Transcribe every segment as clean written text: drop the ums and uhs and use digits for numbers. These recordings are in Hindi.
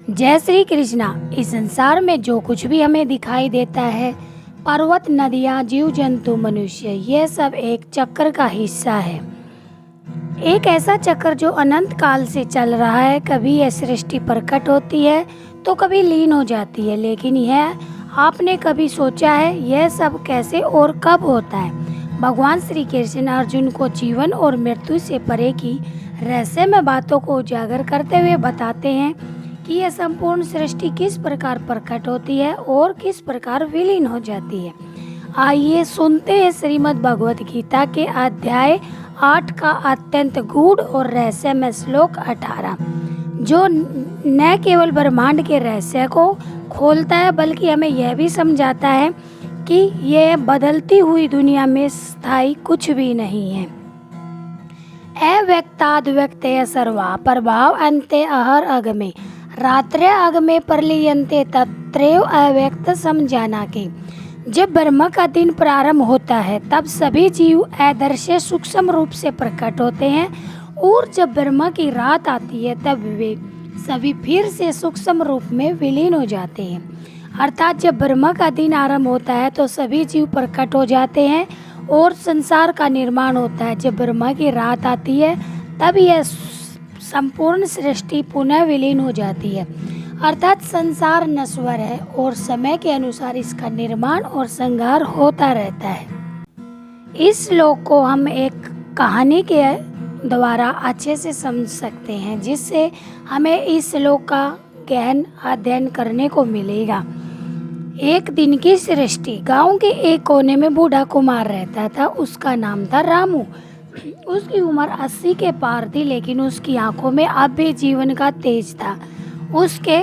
जय श्री कृष्णा। इस संसार में जो कुछ भी हमें दिखाई देता है, पर्वत, नदियाँ, जीव जंतु, मनुष्य, यह सब एक चक्र का हिस्सा है। एक ऐसा चक्र जो अनंत काल से चल रहा है। कभी यह सृष्टि प्रकट होती है तो कभी लीन हो जाती है। लेकिन यह आपने कभी सोचा है यह सब कैसे और कब होता है? भगवान श्री कृष्ण अर्जुन को जीवन और मृत्यु से परे की रहस्यमय बातों को उजागर करते हुए बताते हैं कि यह संपूर्ण सृष्टि किस प्रकार प्रकट होती है और किस प्रकार विलीन हो जाती है। आइए सुनते हैं श्रीमद् भगवत गीता के अध्याय 8 का अत्यंत गूढ़ और रहस्यमय श्लोक 18, जो न केवल ब्रह्मांड के रहस्य को खोलता है बल्कि हमें यह भी समझाता है कि यह बदलती हुई दुनिया में स्थायी कुछ भी नहीं है। अव्यक्ताद् व्यक्तय सर्वा प्रभाव अन्ते अहर अगमे रात्रे अगमे प्रलीयन्ते तत्रैव अव्यक्त समझाना के। जब ब्रह्म का दिन प्रारंभ होता है तब सभी जीव अदृश्य सूक्ष्म रूप से प्रकट होते हैं, और जब ब्रह्म की रात आती है तब वे सभी फिर से सूक्ष्म रूप में विलीन हो जाते हैं। अर्थात जब ब्रह्म का दिन आरंभ होता है तो सभी जीव प्रकट हो जाते हैं और संसार का निर्माण होता है। जब ब्रह्म की रात आती है तब यह संपूर्ण सृष्टि पुनः विलीन हो जाती है। अर्थात संसार नश्वर है और समय के अनुसार इसका निर्माण और संहार होता रहता है। इस श्लोक को हम एक कहानी के द्वारा अच्छे से समझ सकते हैं, जिससे हमें इस श्लोक का गहन अध्ययन करने को मिलेगा। एक दिन की सृष्टि। गांव के एक कोने में बूढ़ा कुमार रहता था। उसका नाम था रामू। उसकी उम्र 80 के पार थी, लेकिन उसकी आंखों में अब भी जीवन का तेज था। उसके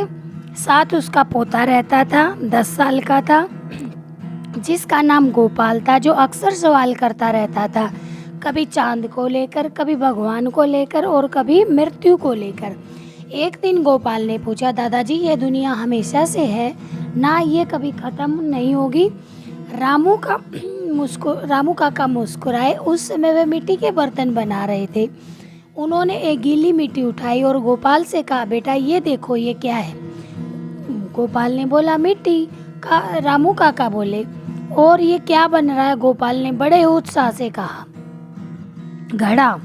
साथ उसका पोता रहता था, 10 साल का था, जिसका नाम गोपाल था, जो अक्सर सवाल करता रहता था, कभी चांद को लेकर, कभी भगवान को लेकर और कभी मृत्यु को लेकर। एक दिन गोपाल ने पूछा, दादाजी ये दुनिया हमेशा से है ना, ये कभी खत्म नहीं होगी? रामू काका मुस्कुराए। उस समय वे मिट्टी के बर्तन बना रहे थे। उन्होंने एक गीली मिट्टी उठाई और गोपाल से कहा, बेटा ये देखो ये क्या है? गोपाल ने बोला, मिट्टी। रामू काका बोले, और ये क्या बन रहा है? गोपाल ने बड़े उत्साह से कहा, घड़ा।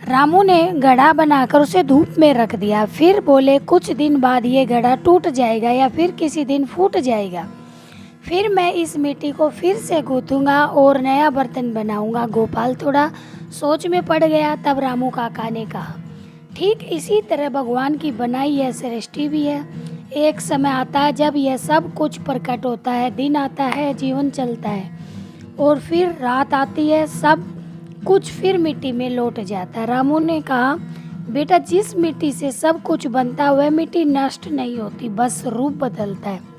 रामू ने घड़ा बनाकर उसे धूप में रख दिया। फिर बोले, कुछ दिन बाद ये घड़ा टूट जाएगा या फिर किसी दिन फूट जाएगा। फिर मैं इस मिट्टी को फिर से गूंथूंगा और नया बर्तन बनाऊंगा। गोपाल थोड़ा सोच में पड़ गया। तब रामू काका ने कहा, ठीक इसी तरह भगवान की बनाई यह सृष्टि भी है। एक समय आता है जब यह सब कुछ प्रकट होता है, दिन आता है, जीवन चलता है, और फिर रात आती है, सब कुछ फिर मिट्टी में लौट जाता है। रामू ने कहा, बेटा जिस मिट्टी से सब कुछ बनता है वह मिट्टी नष्ट नहीं होती, बस रूप बदलता है।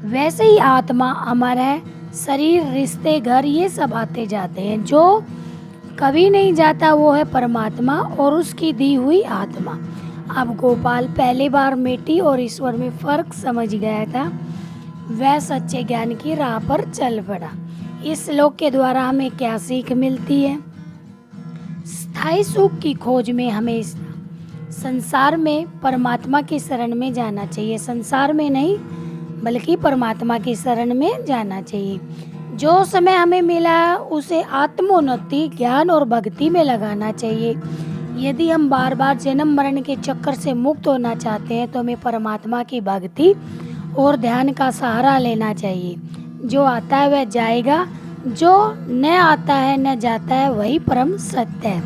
वैसे ही आत्मा अमर है। शरीर, रिश्ते, घर, ये सब आते जाते हैं। जो कभी नहीं जाता वो है परमात्मा और उसकी दी हुई आत्मा। अब गोपाल पहली बार मिट्टी और ईश्वर में फर्क समझ गया था। वह सच्चे ज्ञान की राह पर चल पड़ा। इस श्लोक के द्वारा हमें क्या सीख मिलती है? स्थायी सुख की खोज में हमें संसार में परमात्मा की शरण में जाना चाहिए। संसार में नहीं बल्कि परमात्मा की शरण में जाना चाहिए। जो समय हमें मिला है उसे आत्मोन्नति, ज्ञान और भक्ति में लगाना चाहिए। यदि हम बार बार जन्म मरण के चक्कर से मुक्त होना चाहते हैं तो हमें परमात्मा की भक्ति और ध्यान का सहारा लेना चाहिए। जो आता है वह जाएगा, जो न आता है न जाता है, वही परम सत्य है।